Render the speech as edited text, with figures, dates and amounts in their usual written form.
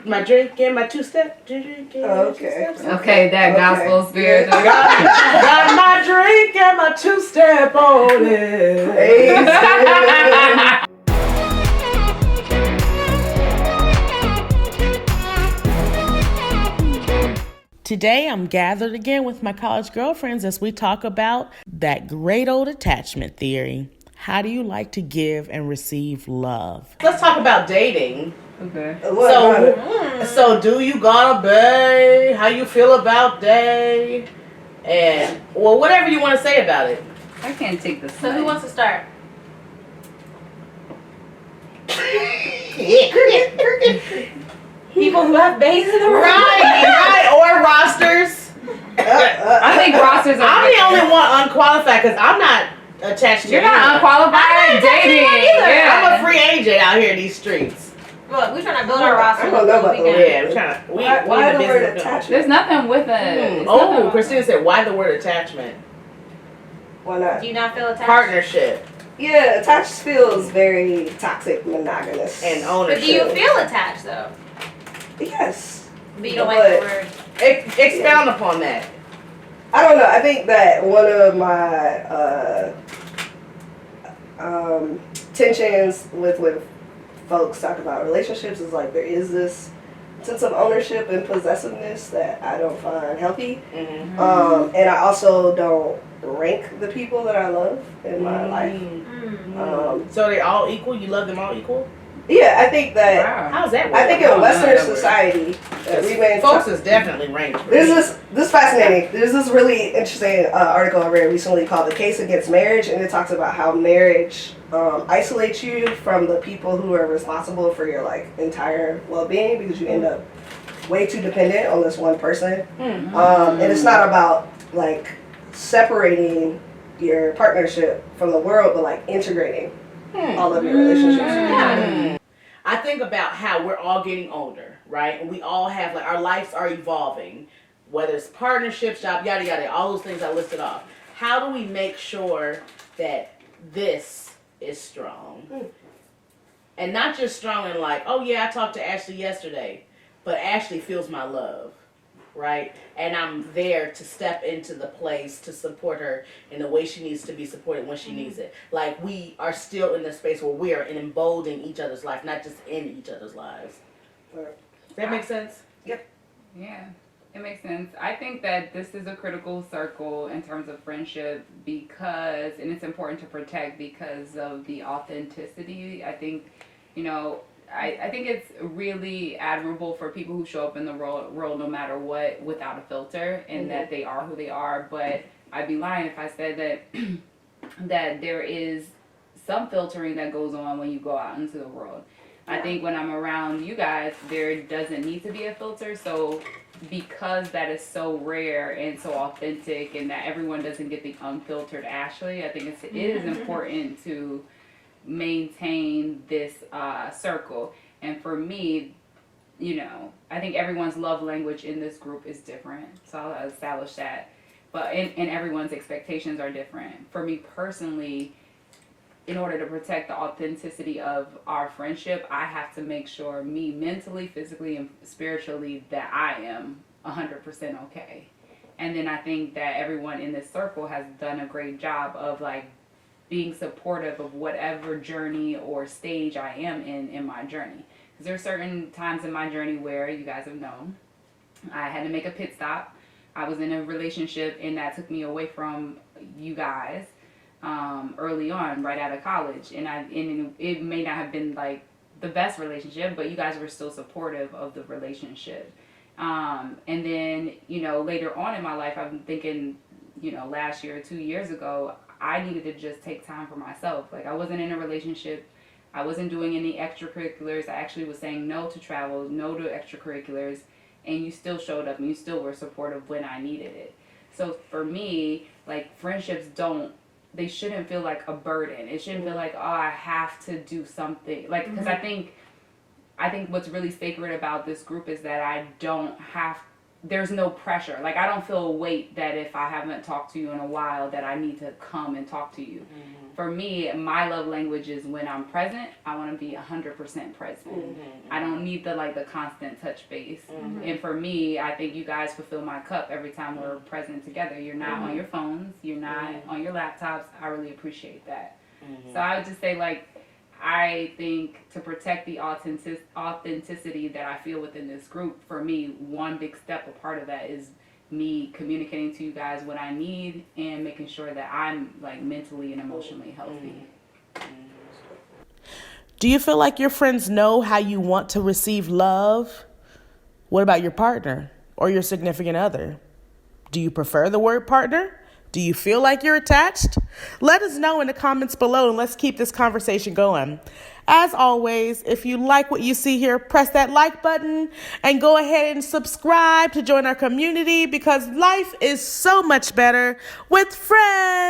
My drink and my two-step. Okay. Okay, that gospel spirit. Got my drink and my two-step on it. Today, I'm gathered again with my college girlfriends as we talk about that great old attachment theory. How do you like to give and receive love? Let's talk about dating. Okay. So do you gotta bae? How you feel about day? And, well, whatever you want to say about it. I can't take this. So who wants to start? People who have baes in the room. Right, or rosters. I think rosters are. I'm the only one unqualified because I'm not attached to You're anyone. not unqualified dating. Yeah. I'm a free agent out here in these streets. Look, we're trying to build our roster. I don't know about the word. Yeah, I'm trying to. Why the word attachment? There's nothing with it. Oh, Christina said, why the word attachment? Why not? Do you not feel attached? Partnership Yeah, attached feels very toxic, monogamous. and ownership. But do you feel attached though? Yes. But you don't like the word. Expound upon that. I don't know. I think that one of my tensions with when folks talk about relationships is like there is this sense of ownership and possessiveness that I don't find healthy. Mm-hmm. And I also don't rank the people that I love in my life. So they're all equal? You love them all equal? Yeah, I think that. Wow. How's that work? I think in Western society, we may folks is definitely ranked. This is fascinating. There's this really interesting article I read recently called "The Case Against Marriage," and it talks about how marriage isolates you from the people who are responsible for your like entire well-being because you end up way too dependent on this one person. And it's not about like separating your partnership from the world, but like integrating all of your relationships. I think about how we're all getting older, right? And we all have, like, our lives are evolving, whether it's partnerships, job, yada, yada, all those things I listed off. How do we make sure that this is strong? And not just strong in like, oh yeah, I talked to Ashley yesterday, but Ashley feels my love, right? And I'm there to step into the place to support her in the way she needs to be supported when she needs it. Like we are still in the space where we are emboldening each other's life, not just in each other's lives. Does that make sense? Yep. Yeah, it makes sense. I think that this is a critical circle in terms of friendship because, and it's important to protect because of the authenticity. I think, I think it's really admirable for people who show up in the world no matter what without a filter and that they are who they are. But I'd be lying if I said that that there is some filtering that goes on when you go out into the world. I think when I'm around you guys, there doesn't need to be a filter. So because that is so rare and so authentic and that everyone doesn't get the unfiltered Ashley, I think it is important to maintain this circle. And for me, I think everyone's love language in this group is different. So I'll establish that. But and everyone's expectations are different. For me personally, in order to protect the authenticity of our friendship, I have to make sure me mentally, physically, and spiritually that I am 100% okay. And then I think that everyone in this circle has done a great job of like being supportive of whatever journey or stage I am in my journey. Because there are certain times in my journey where you guys have known I had to make a pit stop. I was in a relationship and that took me away from you guys early on, right out of college. And it may not have been like the best relationship, but you guys were still supportive of the relationship. And then, later on in my life, I'm thinking, last year or 2 years ago, I needed to just take time for myself. Like I wasn't in a relationship. I wasn't doing any extracurriculars. I actually was saying no to travel, no to extracurriculars. And you still showed up and you still were supportive when I needed it. So for me, like friendships they shouldn't feel like a burden. It shouldn't feel like, oh, I have to do something. Like, because I think what's really sacred about this group is that I don't have there's no pressure. Like, I don't feel a weight that if I haven't talked to you in a while that I need to come and talk to you. For me, my love language is when I'm present, I want to be 100% present. I don't need the constant touch base. And for me, I think you guys fulfill my cup every time we're present together. You're not on your phones. You're not on your laptops. I really appreciate that. So I would just say, like, I think to protect the authenticity that I feel within this group, for me, one big step, a part of that is me communicating to you guys what I need and making sure that I'm like mentally and emotionally healthy. Do you feel like your friends know how you want to receive love? What about your partner or your significant other? Do you prefer the word partner? Do you feel like you're attached? Let us know in the comments below and let's keep this conversation going. As always, if you like what you see here, press that like button and go ahead and subscribe to join our community because life is so much better with friends.